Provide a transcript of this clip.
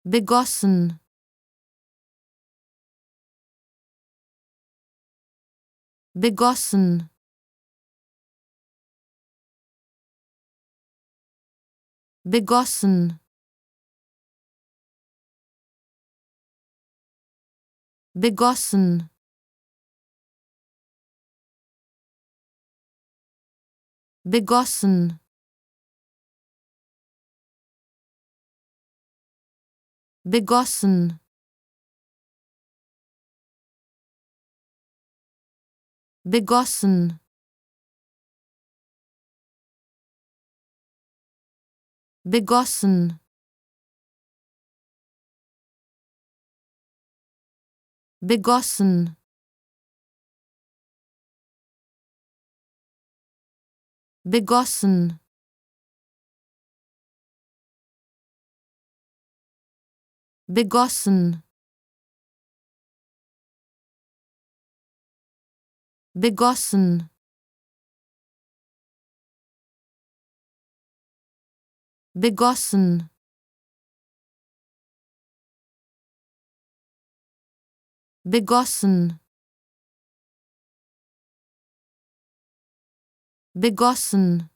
begossen, begossen, begossen, begossen, begossen, begossen, begossen, begossen, begossen, begossen, begossen, begossen, begossen, begossen, begossen,